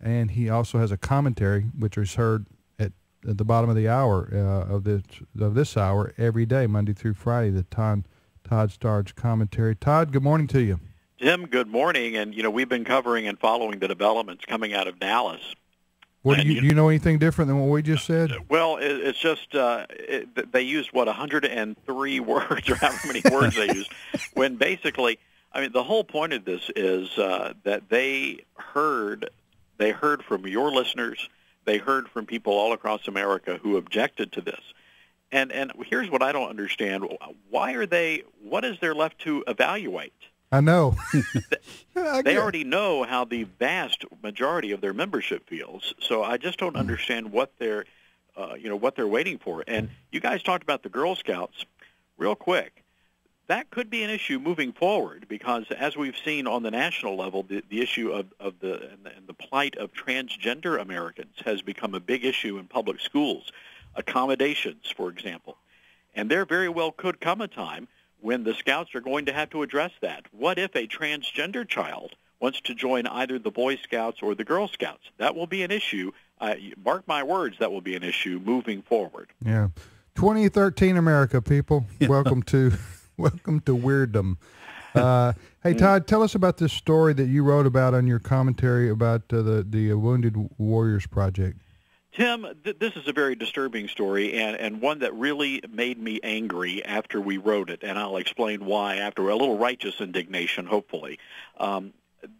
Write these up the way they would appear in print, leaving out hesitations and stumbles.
and he also has a commentary, which is heard at the bottom of the hour of this hour every day, Monday through Friday. The Todd Starnes commentary. Todd, good morning to you. Tim, good morning. And we've been covering and following the developments coming out of Dallas. What do you know anything different than what we just said? Well, it's just they used 103 words, or however many words they used, when basically, the whole point of this is that they heard from your listeners, they heard from people all across America who objected to this, and here's what I don't understand: what is there left to evaluate? I know. They already know how the vast majority of their membership feels. So I just don't understand what they're waiting for. And you guys talked about the Girl Scouts real quick. That could be an issue moving forward because, as we've seen on the national level, the issue of the plight of transgender Americans has become a big issue in public schools, accommodations, for example. And there very well could come a time when the Scouts are going to have to address that. What if a transgender child wants to join either the Boy Scouts or the Girl Scouts? That will be an issue. Mark my words, that will be an issue moving forward. Yeah. 2013 America, people. Welcome to Weirdom. Hey, Todd, tell us about this story that you wrote about on your commentary about the Wounded Warriors Project. Tim, this is a very disturbing story and one that really made me angry after we wrote it, and I'll explain why after a little righteous indignation, hopefully.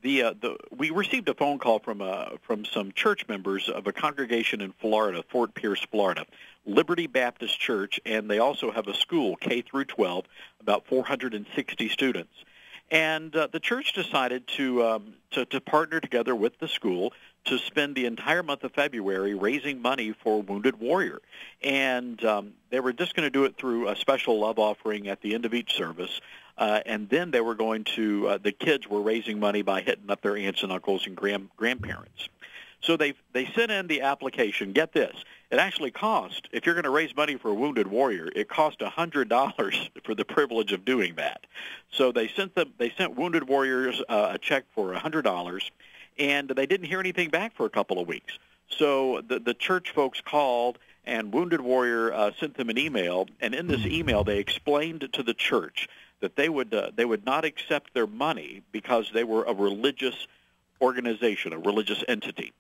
We received a phone call from some church members of a congregation in Florida, Fort Pierce, Florida, Liberty Baptist Church, and they also have a school, K through 12, about 460 students. And the church decided to partner together with the school to spend the entire month of February raising money for Wounded Warrior. And they were just going to do it through a special love offering at the end of each service. And then they were going to, the kids were raising money by hitting up their aunts and uncles and grandparents. So they sent in the application. Get this. It actually cost, if you're going to raise money for a Wounded Warrior, it cost $100 for the privilege of doing that. So they sent Wounded Warriors a check for $100, and they didn't hear anything back for a couple of weeks. So the church folks called, and Wounded Warrior sent them an email, and in this email they explained to the church that they would not accept their money because they were a religious organization, a religious entity.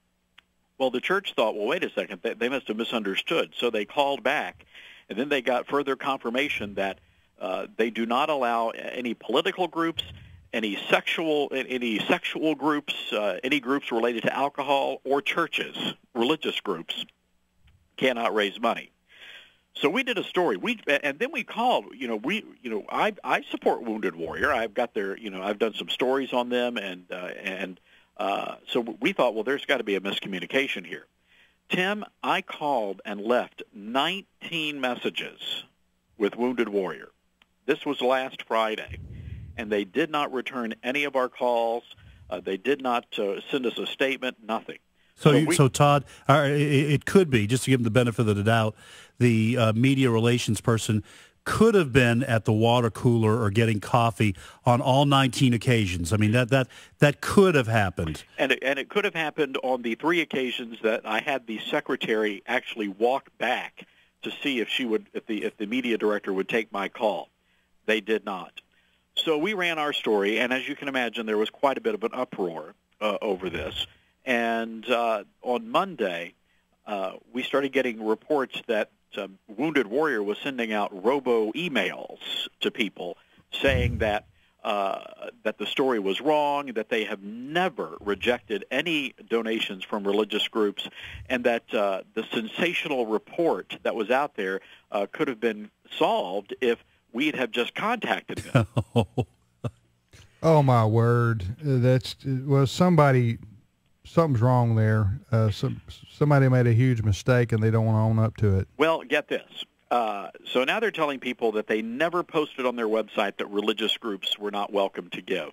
Well, the church thought, well, wait a second, they must have misunderstood. So they called back, and then they got further confirmation that they do not allow any political groups, any sexual groups, any groups related to alcohol, or churches, religious groups, cannot raise money. So we did a story. And then we called. I support Wounded Warrior. I've got I've done some stories on them, and so we thought, well, there's got to be a miscommunication here. Tim, I called and left 19 messages with Wounded Warrior. This was last Friday, and they did not return any of our calls. They did not send us a statement, nothing. So Todd, it could be, just to give them the benefit of the doubt, the media relations person could have been at the water cooler or getting coffee on all 19 occasions. I mean, that could have happened. And it could have happened on the 3 occasions that I had the secretary actually walk back to see if the media director would take my call. They did not. So we ran our story, and as you can imagine, there was quite a bit of an uproar over this. And on Monday, we started getting reports that Wounded Warrior was sending out robo-emails to people saying that the story was wrong, that they have never rejected any donations from religious groups, and that the sensational report that was out there could have been solved if we'd have just contacted them. Oh, my word. Something's wrong there. Somebody made a huge mistake, and they don't want to own up to it. Well, get this. So now they're telling people that they never posted on their website that religious groups were not welcome to give.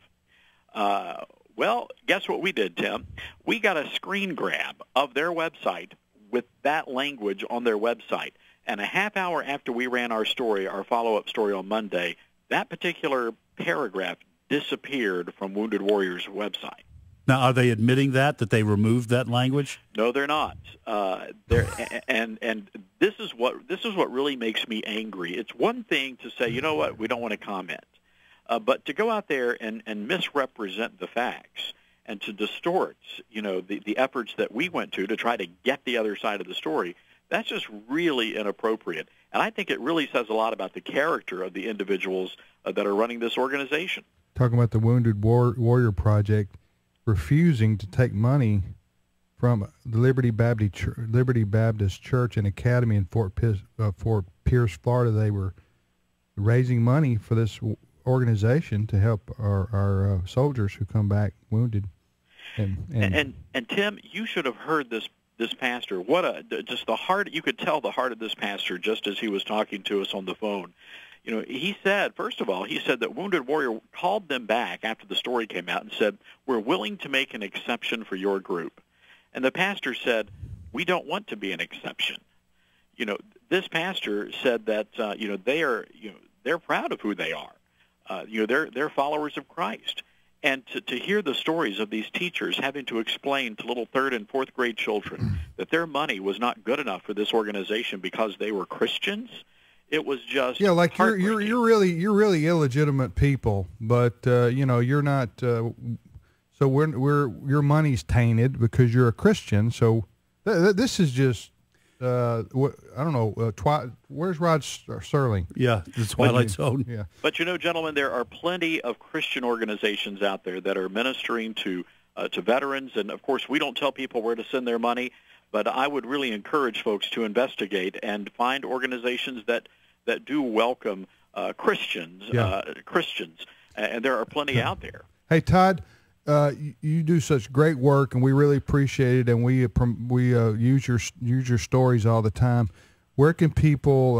Well, guess what we did, Tim? We got a screen grab of their website with that language on their website. And a half hour after we ran our story, our follow-up story on Monday, that particular paragraph disappeared from Wounded Warrior's website. Now, are they admitting that they removed that language? No, they're not. And this is what really makes me angry. It's one thing to say, you know what, we don't want to comment, but to go out there and misrepresent the facts and to distort, the efforts that we went to try to get the other side of the story. That's just really inappropriate. And I think it really says a lot about the character of the individuals that are running this organization. Talking about the Wounded Warrior Project refusing to take money from the Liberty Baptist Church and Academy in Fort Pierce, Florida. They were raising money for this organization to help our soldiers who come back wounded. And Tim, you should have heard this pastor. Just the heart. You could tell the heart of this pastor just as he was talking to us on the phone. He said, first of all, that Wounded Warrior called them back after the story came out and said, we're willing to make an exception for your group. And the pastor said, we don't want to be an exception. This pastor said that, they're proud of who they are. They're followers of Christ. And to hear the stories of these teachers having to explain to little third and fourth grade children that their money was not good enough for this organization because they were Christians, it was just like you're really illegitimate people, but you're not. So your money's tainted because you're a Christian. So this is just I don't know. Where's Rod Serling? Yeah, the Twilight Zone. Yeah, but gentlemen, there are plenty of Christian organizations out there that are ministering to veterans, and of course, we don't tell people where to send their money. But I would really encourage folks to investigate and find organizations that do welcome Christians, and there are plenty out there. Hey, Todd, you do such great work, and we really appreciate it, and we use your stories all the time. Where can people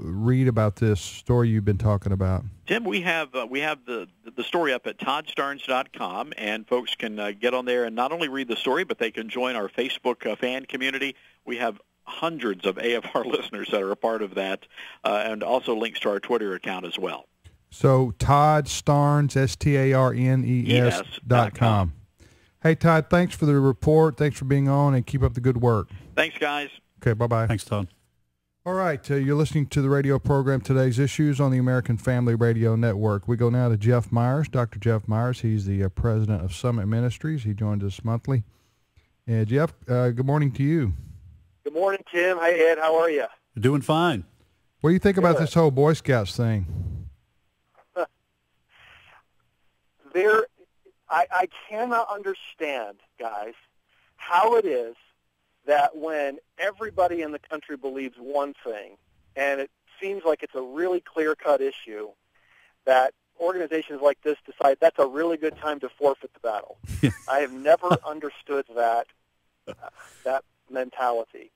read about this story you've been talking about? Tim, we have the story up at toddstarnes.com, and folks can get on there and not only read the story, but they can join our Facebook fan community. We have hundreds of AFR listeners that are a part of that, and also links to our Twitter account as well. So Todd Starnes, STARNES.com. Hey, Todd, thanks for the report. Thanks for being on, and keep up the good work. Thanks, guys. Okay, bye-bye. Thanks, Todd. All right, you're listening to the radio program Today's Issues on the American Family Radio Network. We go now to Jeff Myers, Dr. Jeff Myers. He's the president of Summit Ministries. He joins us monthly. Jeff, good morning to you. Good morning, Tim. Hi, Ed. How are you? You're doing fine. What do you think about this whole Boy Scouts thing? I cannot understand, guys, how it is that when everybody in the country believes one thing, and it seems like it's a really clear-cut issue, that organizations like this decide that's a really good time to forfeit the battle. I have never understood that mentality.